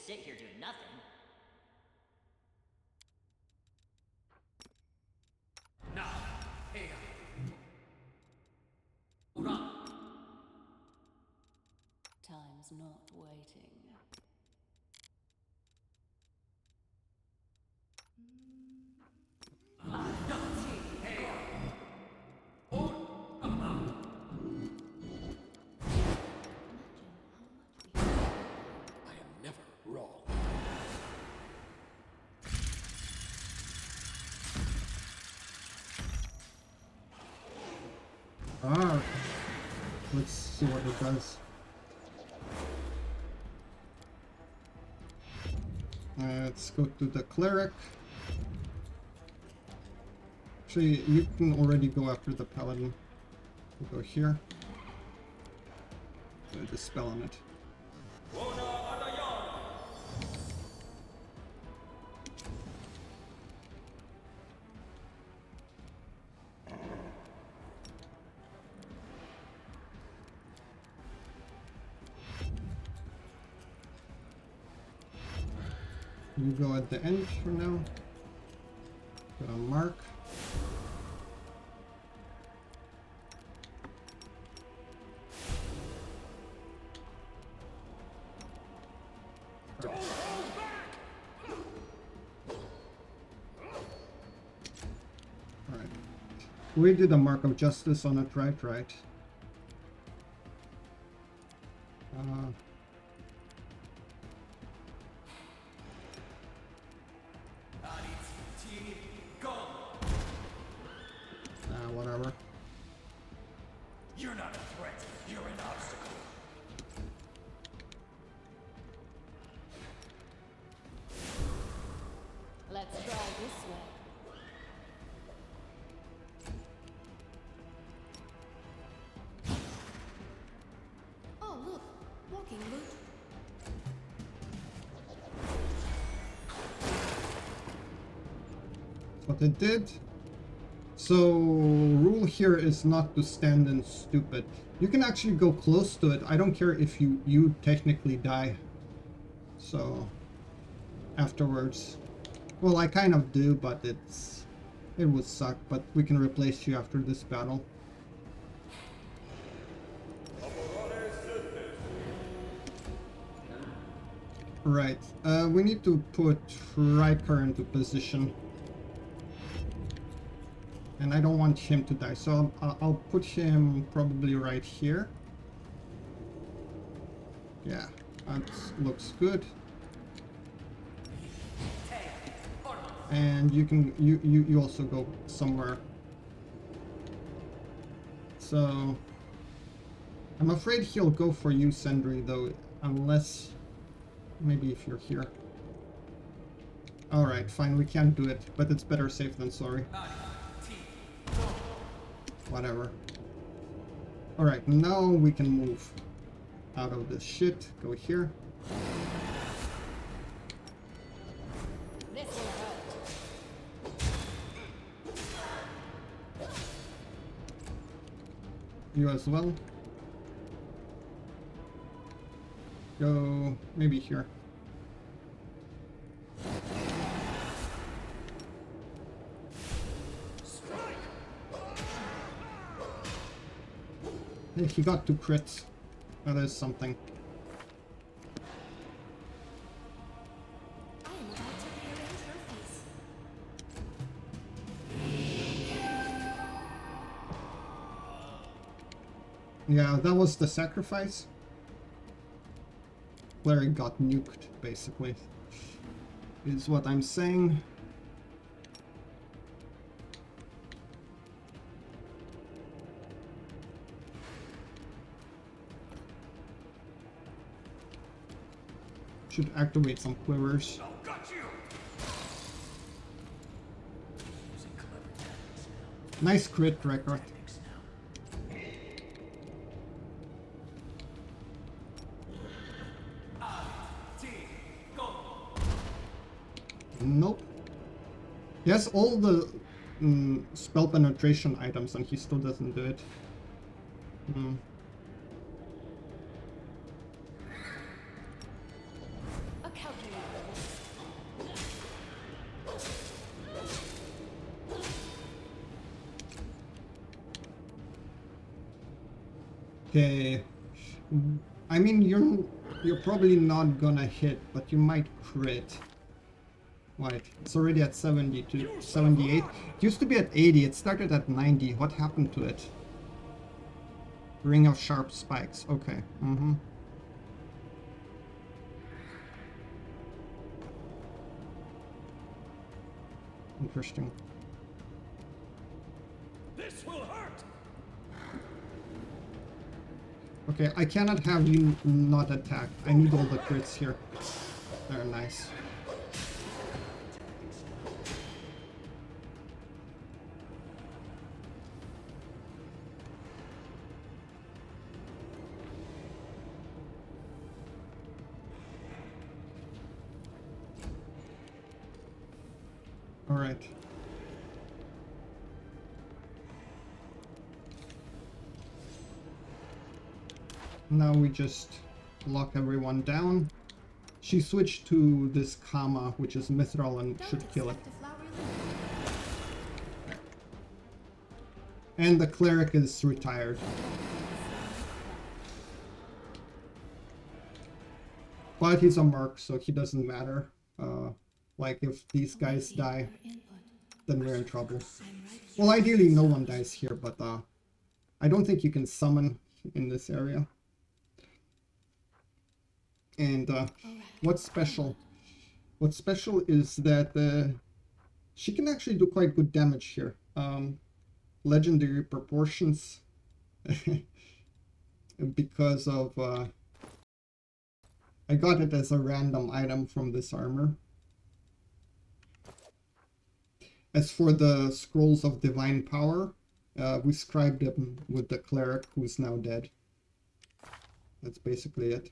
sit here doing nothing. Time's not waiting. Ah, let's see what it does. Let's go to the cleric. Actually, you can already go after the paladin. We'll go here. Put a spell on it. You go at the end for now. Got a mark. Alright. We did a mark of justice on it, right? Whatever. You're not a threat, you're an obstacle. Let's try this way. Oh, look, walking loot. That's what it did. So, rule here is not to stand in stupid. You can actually go close to it. I don't care if you technically die. So, afterwards. Well, I kind of do, but it would suck. But we can replace you after this battle. Right. We need to put Riker into position. And I don't want him to die, so I'll put him probably right here. Yeah, that looks good. And you also go somewhere. So I'm afraid he'll go for you, Sentry, though, unless maybe if you're here. Alright, fine, we can't do it, but it's better safe than sorry. Whatever. Alright, now we can move out of this shit. Go here. This will hurt. You as well. Go maybe here. Hey, he got 2 crits. That is something. I am about to rearrange trophies. Yeah, that was the sacrifice. Cleric got nuked, basically. Is what I'm saying. Should activate some quivers. Got you. Nice crit record. Nope. He has all the spell penetration items and he still doesn't do it. A calculated Okay. I mean, you're probably not gonna hit, but you might crit. Right, it's already at 70 to 78. It used to be at 80, it started at 90. What happened to it? Ring of Sharp Spikes, okay. Interesting. This will hurt. Okay, I cannot have you not attack. I need all the crits here. They're nice. All right. Now we just lock everyone down. She switched to this Kama, which is Mithril, and should kill it. And the cleric is retired. But he's a merc, so he doesn't matter. Like, if these guys die, then we're in trouble. Well, ideally no one dies here, but I don't think you can summon in this area. And what's special? What's special is that she can actually do quite good damage here. Legendary proportions. Because of... I got it as a random item from this armor. As for the Scrolls of Divine Power, we scribed them with the cleric who's now dead. That's basically it.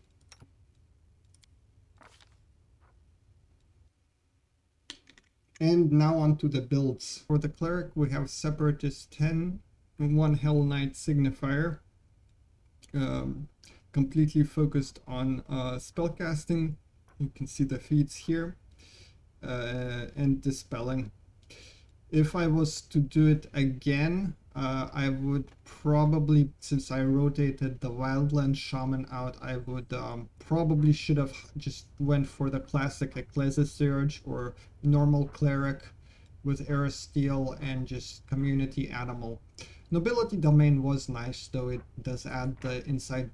And now on to the builds. For the cleric we have Separatist 10, one Hellknight signifier. Completely focused on spellcasting. You can see the feats here. And dispelling. If I was to do it again, I would probably, since I rotated the Wildland Shaman out, I would probably should have just went for the classic Ecclesiasturge or normal cleric with Aristeel and just community animal. Nobility Domain was nice, though it does add the inside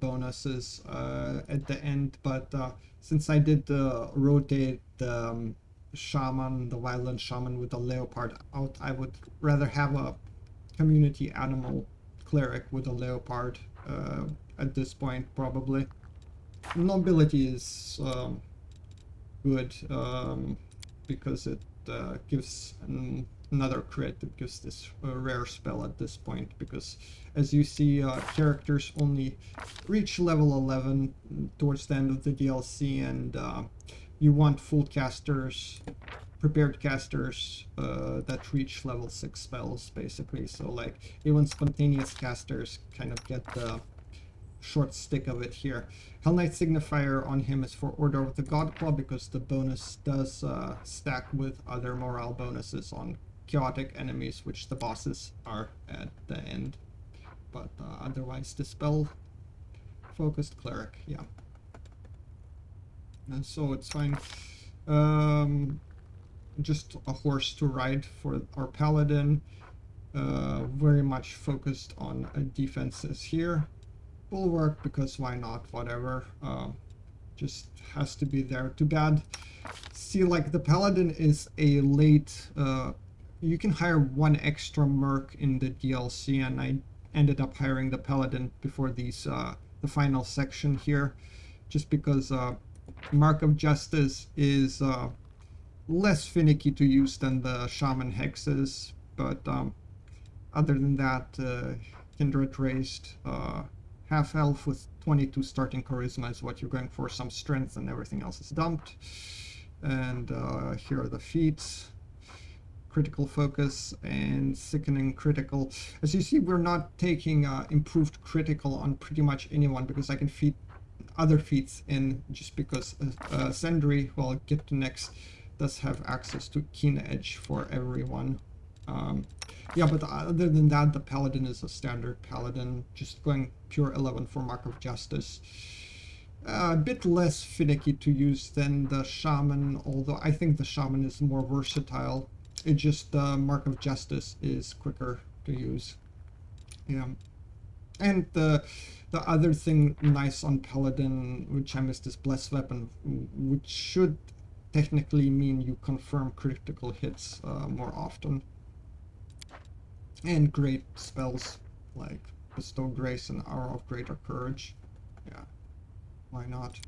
bonuses at the end, but since I did rotate the Shaman, the Wildland Shaman with the Leopard out, I would rather have a community animal cleric with a Leopard at this point, probably. Nobility is good because it gives another crit. It gives this rare spell at this point, because as you see, characters only reach level 11 towards the end of the DLC, and you want full casters, prepared casters that reach level 6 spells, basically. So like even spontaneous casters kind of get the short stick of it here. Hellknight signifier on him is for Order of the Godclaw, because the bonus does stack with other morale bonuses on chaotic enemies, which the bosses are at the end. But otherwise, dispel focused cleric, yeah. And so it's fine. Just a horse to ride for our paladin. Very much focused on defenses here. Will work because why not? Whatever. Just has to be there. Too bad. See, like the paladin is a late. You can hire one extra merc in the DLC, and I ended up hiring the paladin before these the final section here, just because Mark of Justice is less finicky to use than the Shaman Hexes, but other than that, Kindred Raised, half elf with 22 starting charisma is what you're going for, some strength, and everything else is dumped. And here are the feats. Critical focus and sickening critical. As you see, we're not taking improved critical on pretty much anyone, because I can feed other feats in, just because Sendry, well, I'll get to next, does have access to Keen Edge for everyone. Yeah, but other than that, the Paladin is a standard Paladin, just going pure 11 for Mark of Justice. A bit less finicky to use than the Shaman, although I think the Shaman is more versatile. It just, Mark of Justice is quicker to use. Yeah. And the other thing nice on Paladin, which I missed, is Blessed Weapon, which should technically mean you confirm critical hits more often. And great spells like Bestow Grace and Hour of Greater Courage. Yeah, why not?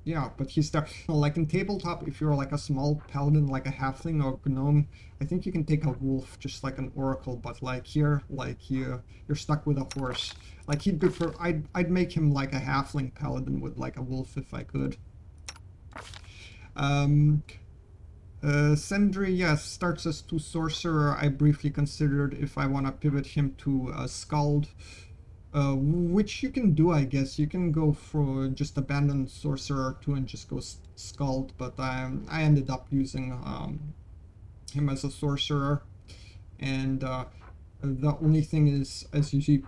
Yeah, but he's there. Like in tabletop, if you're like a small paladin, like a halfling or gnome, I think you can take a wolf, just like an oracle. But like here, like you're stuck with a horse. Like he'd prefer. I'd make him like a halfling paladin with like a wolf if I could. Sentry, yes, starts as 2 sorcerer. I briefly considered if I want to pivot him to Scald. Which you can do, I guess. You can go for just abandon sorcerer 2 and just go Scald, but I ended up using him as a sorcerer. And the only thing is, as you see,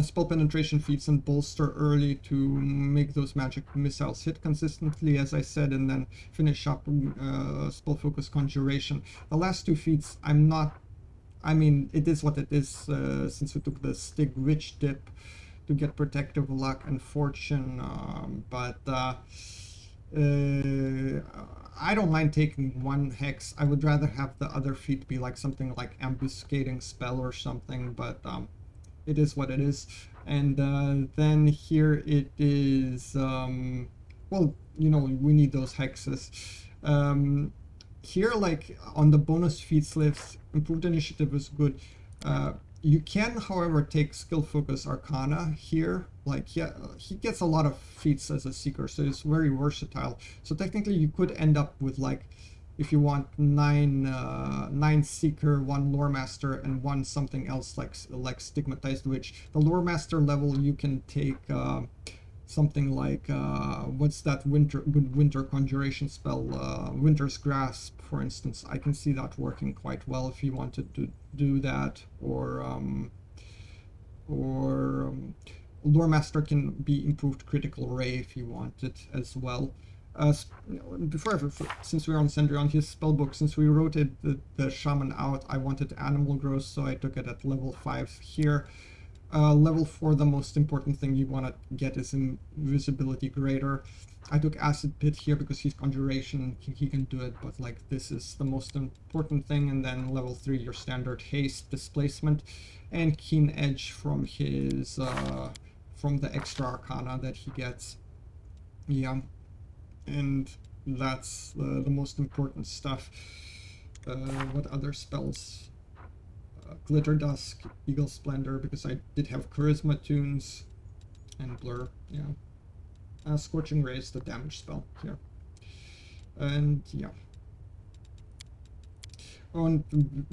spell penetration feats and bolster early to make those magic missiles hit consistently, as I said, and then finish up spell focus conjuration. The last 2 feats, I'm not. I mean, it is what it is, since we took the Stig Witch dip to get Protective Luck and Fortune, but I don't mind taking 1 Hex. I would rather have the other feat be like something like Ambuscating Spell or something, but it is what it is. And then here it is, well, you know, we need those Hexes. Here, like on the bonus feats list, improved initiative is good. You can, however, take skill focus arcana here. Like, yeah, he gets a lot of feats as a seeker, so it's very versatile. So technically you could end up with, like, if you want 9 seeker, 1 lore master, and 1 something else like stigmatized witch. The lore master level you can take something like what's that winter conjuration spell, Winter's Grasp, for instance. I can see that working quite well if you wanted to do that, or lore master can be improved critical ray if you want it as well. Since we're on Sentry, on his spellbook, since we rotated the shaman out, I wanted animal growth, so I took it at level 5 here. Level 4, the most important thing you want to get is invisibility greater. I took acid pit here because he's conjuration, he can do it, but like this is the most important thing. And then level 3, your standard haste, displacement, and keen edge from his from the extra arcana that he gets. Yeah, and that's the most important stuff. What other spells? Glitter Dusk, Eagle Splendor, because I did have Charisma tunes, and Blur, yeah. Scorching Ray is the damage spell here. And yeah. Oh, and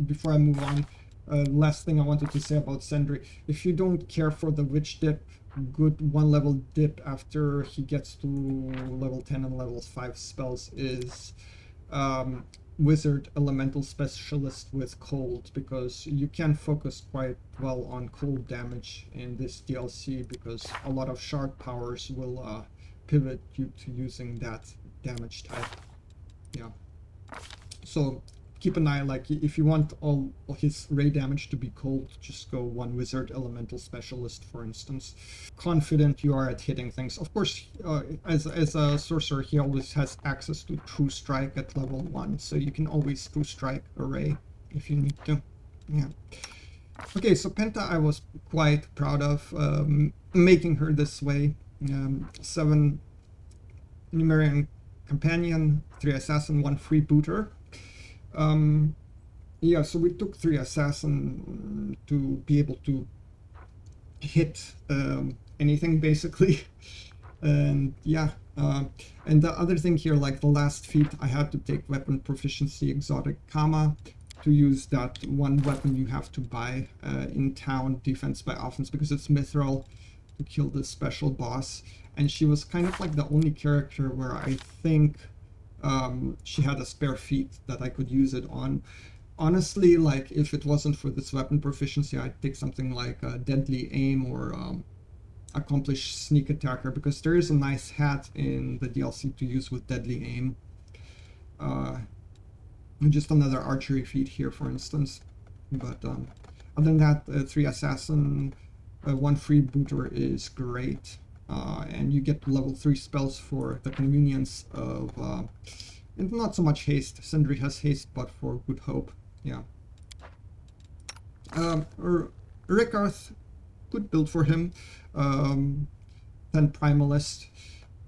before I move on, last thing I wanted to say about Sentry. If you don't care for the Witch dip, good 1 level dip after he gets to level 10 and level 5 spells is Wizard Elemental Specialist with Cold, because you can focus quite well on cold damage in this DLC, because a lot of shard powers will pivot you to using that damage type. Yeah. So keep an eye, like if you want all his ray damage to be cold, just go 1 Wizard Elemental Specialist, for instance. Confident you are at hitting things. Of course, as a sorcerer, he always has access to True Strike at level 1, so you can always True Strike a ray if you need to. Yeah. Okay, so Penta I was quite proud of making her this way. 7 Numerian Companion, 3 Assassin, 1 Freebooter. Yeah, so we took 3 Assassin to be able to hit anything, basically. And yeah, and the other thing here, like the last feat, I had to take Weapon Proficiency Exotic Kama to use that 1 weapon you have to buy in town, Defense by Offense, because it's Mithril, to kill this special boss. And she was kind of like the only character where I think she had a spare feat that I could use it on. honestly, like, if it wasn't for this weapon proficiency, I'd take something like Deadly Aim or Accomplished Sneak Attacker, because there is a nice hat in the DLC to use with Deadly Aim. Just another archery feat here, for instance. But other than that, 3 Assassin, 1 Freebooter is great. And you get level 3 spells for the convenience of... and not so much haste. Sindri has haste, but for Good Hope. Yeah. Rickarth, good build for him. Then Primalist.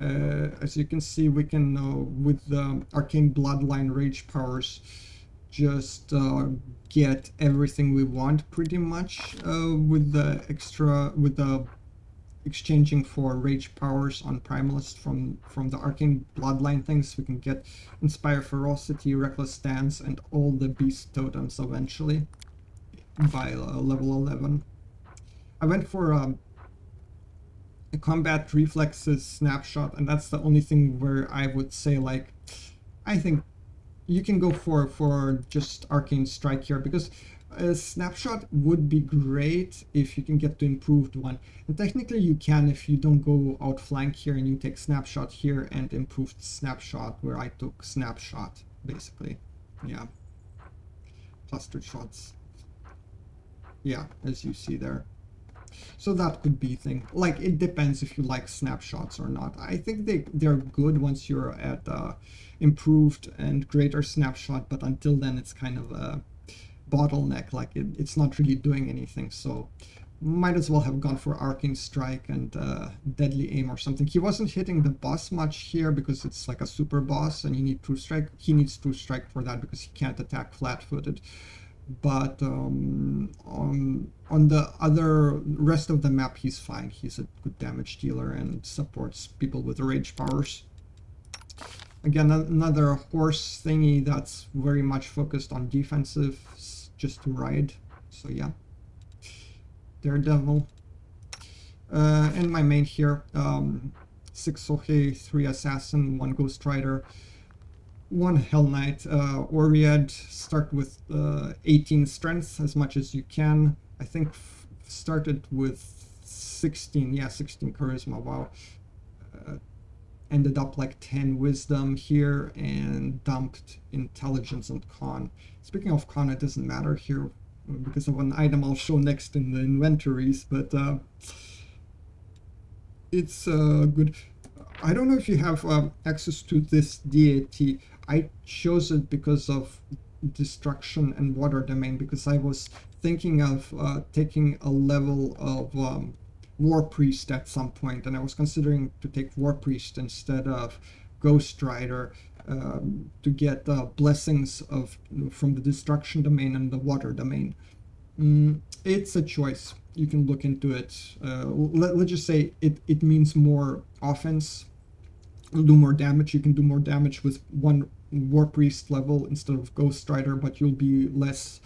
As you can see, we can, with the Arcane Bloodline Rage powers, just get everything we want pretty much with the exchanging for Rage powers on Primalist from the Arcane Bloodline things. We can get Inspire Ferocity, Reckless Stance, and all the Beast Totems eventually by level 11. I went for a combat reflexes snapshot, and that's the only thing where I would say, like, I think you can go for just Arcane Strike here, because a snapshot would be great if you can get the improved one, and technically you can if you don't go Outflank here and you take snapshot here and improved snapshot, where I took snapshot basically. Yeah, clustered shots, yeah, as you see there. So that could be thing. Like, it depends if you like snapshots or not. I think they're good once you're at improved and greater snapshot, but until then it's kind of a bottleneck. Like, it's not really doing anything. So might as well have gone for Arcane Strike and Deadly Aim or something. He wasn't hitting the boss much here because it's like a super boss and you need True Strike. He needs True Strike for that because he can't attack flat-footed. But on the other rest of the map, he's fine. He's a good damage dealer and supports people with rage powers. Again, another horse thingy that's very much focused on defensive, just to ride. So yeah, Daredevil. And my main here, 6 Sohei, 3 Assassin, 1 Ghost Rider, 1 Hellknight. Oread, start with 18 strength as much as you can. I think started with 16, yeah, 16 charisma, wow. Ended up like 10 wisdom here and dumped intelligence and con. Speaking of con, it doesn't matter here because of an item I'll show next in the inventories, but it's good. I don't know if you have access to this deity. I chose it because of destruction and water domain, because I was thinking of taking a level of War Priest at some point, and I was considering to take War Priest instead of Ghost Rider to get blessings from the destruction domain and the water domain. It's a choice. You can look into it. Let's just say it means more offense. You'll do more damage. You can do more damage with 1 War Priest level instead of Ghost Rider, but you'll be less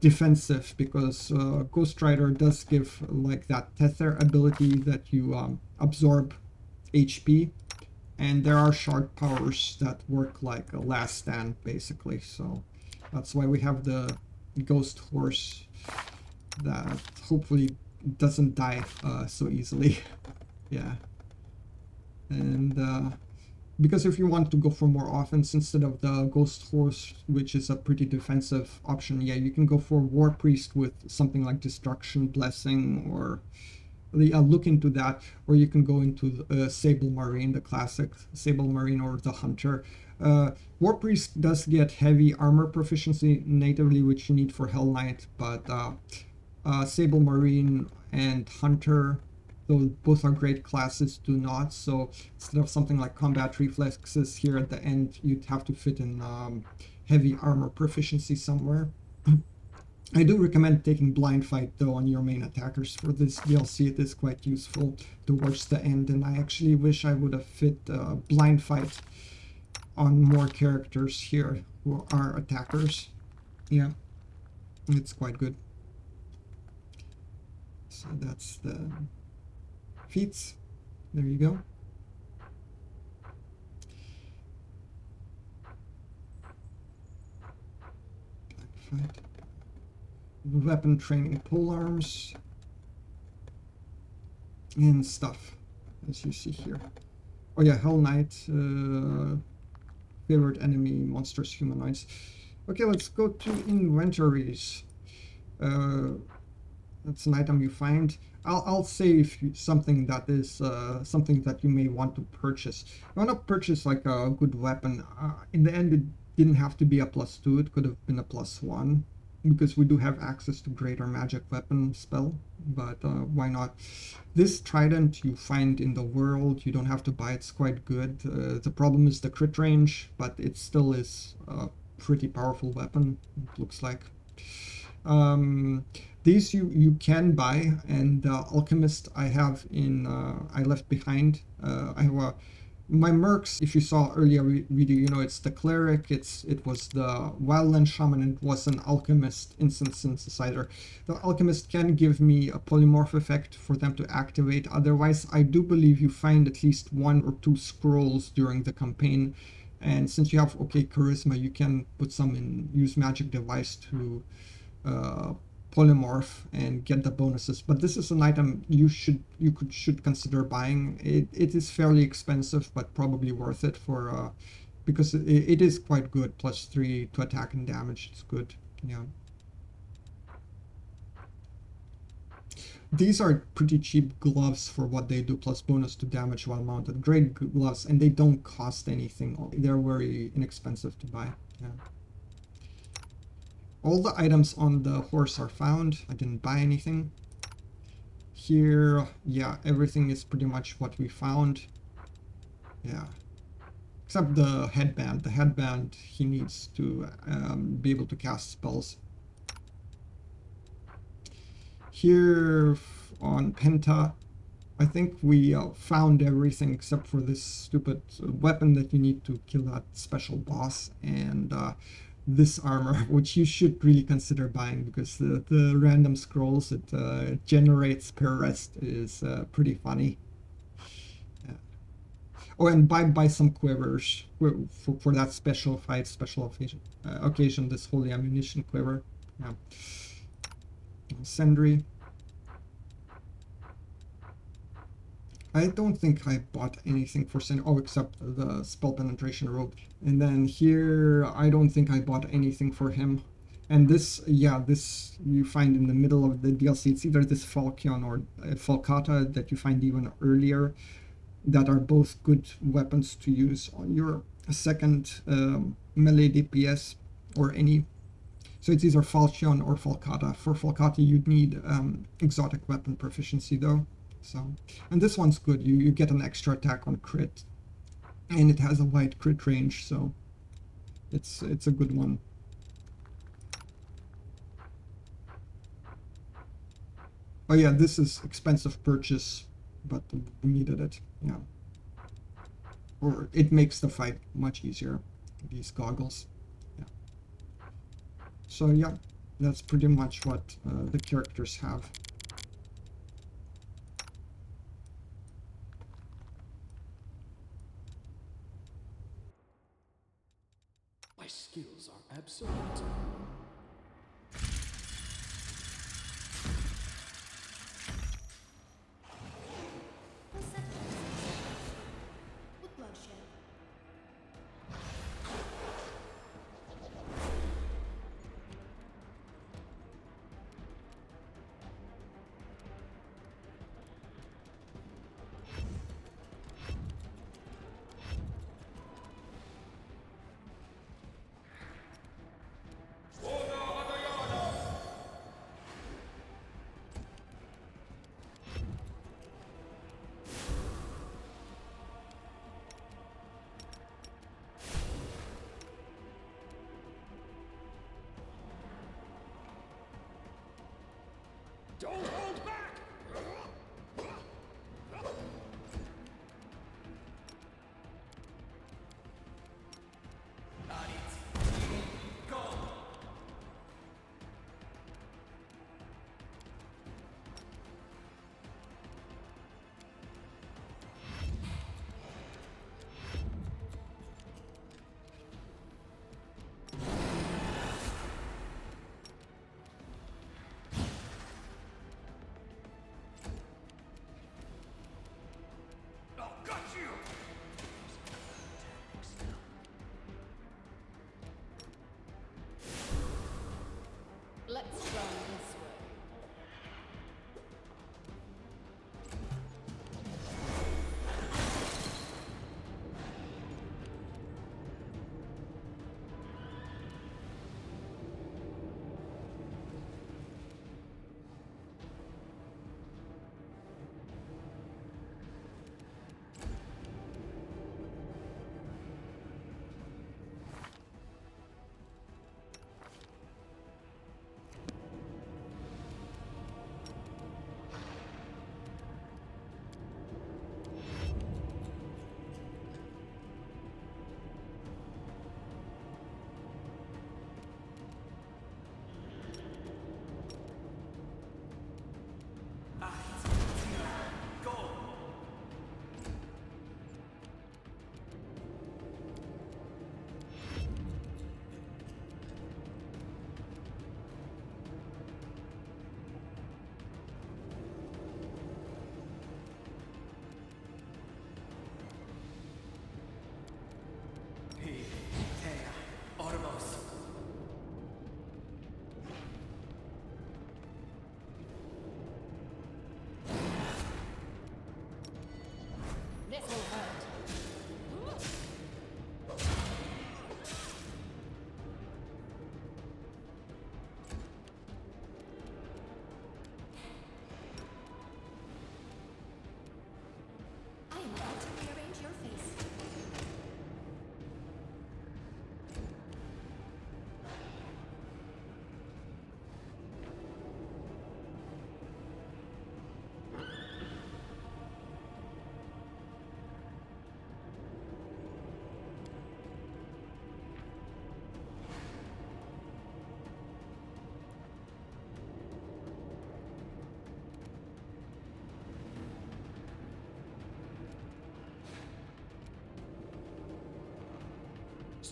defensive because Ghost Rider does give like that tether ability that you absorb HP, and there are shard powers that work like a last stand basically. So that's why we have the Ghost Horse that hopefully doesn't die so easily. Yeah. And because if you want to go for more offense instead of the Ghost Horse, which is a pretty defensive option, yeah, you can go for War Priest with something like Destruction Blessing, or look into that, or you can go into Sable Marine, the classic Sable Marine, or the Hunter. War Priest does get Heavy Armor Proficiency natively, which you need for Hellknight, but Sable Marine and Hunter, though both are great classes, do not. So instead of something like Combat Reflexes here at the end, you'd have to fit in Heavy Armor Proficiency somewhere. I do recommend taking Blind Fight though on your main attackers for this DLC. It is quite useful towards the end, and I actually wish I would have fit Blind Fight on more characters here who are attackers. Yeah, it's quite good. So that's the feats. There you go. Black fight. Weapon training polearms. And stuff, as you see here. Oh yeah, Hellknight, favorite enemy, monstrous humanoids. Okay, let's go to inventories. That's an item you find. I'll save something that is something that you may want to purchase. You want to purchase like a good weapon. In the end, it didn't have to be a +2. It could have been a +1 because we do have access to greater magic weapon spell. But why not? This trident you find in the world. You don't have to buy. It's quite good. The problem is the crit range, but it still is a pretty powerful weapon. It looks like. These you can buy, and Alchemist I have in I left behind. I have my mercs. If you saw earlier video, you know it's the cleric, it was the wildland shaman, and it was an alchemist instant synthesizer. The alchemist can give me a polymorph effect for them to activate. Otherwise, I do believe you find at least 1 or 2 scrolls during the campaign, and since you have okay charisma, you can put some in use magic device to polymorph and get the bonuses. But this is an item you should consider buying. It is fairly expensive, but probably worth it for because it is quite good. +3 to attack and damage. It's good. Yeah. These are pretty cheap gloves for what they do, plus bonus to damage while mounted. Great gloves, and they don't cost anything. They're very inexpensive to buy. Yeah. All the items on the horse are found. I didn't buy anything. Here, yeah, everything is pretty much what we found. Yeah. Except the headband. The headband he needs to be able to cast spells. Here on Penta, I think we found everything except for this stupid weapon that you need to kill that special boss, and this armor, which you should really consider buying because the random scrolls it generates per rest is pretty funny. Yeah. Oh, and buy some quivers for that special fight, special occasion, this holy ammunition quiver. Yeah. Sentry. I don't think I bought anything for Sentry, except the spell penetration robe. And then here, I don't think I bought anything for him. And this, yeah, this you find in the middle of the DLC. It's either this Falchion or Falcata that you find even earlier, that are both good weapons to use on your second melee DPS or any. So it's either Falchion or Falcata. For Falcata, you'd need exotic weapon proficiency though. So, and this one's good. You get an extra attack on crit, and it has a wide crit range, so it's a good one. Oh yeah, this is expensive purchase, but we needed it. Yeah, or it makes the fight much easier. These goggles. Yeah. So yeah, that's pretty much what the characters have. My skills are absolute. With bloodshed. Don't hold back!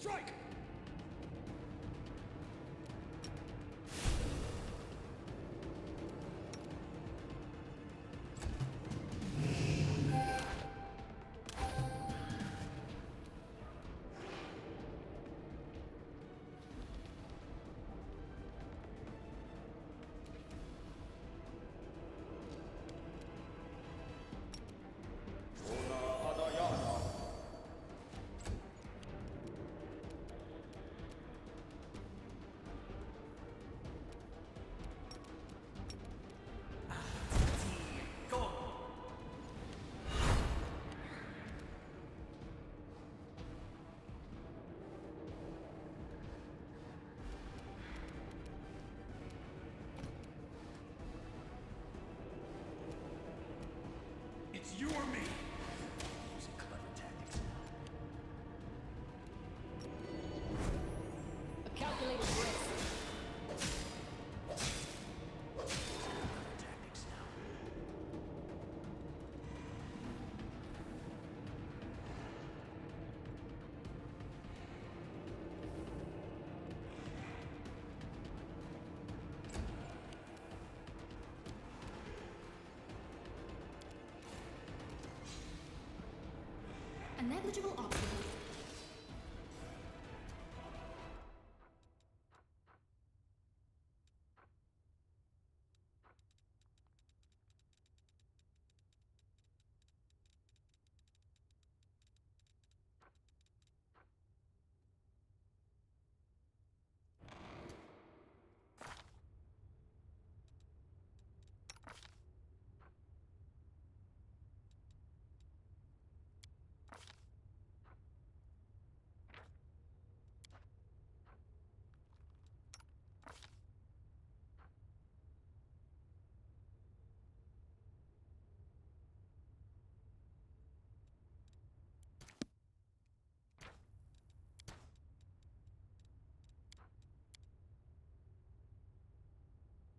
Strike! It's you or me. Using clever tactics. A calculated risk. Tactics now. A negligible obstacle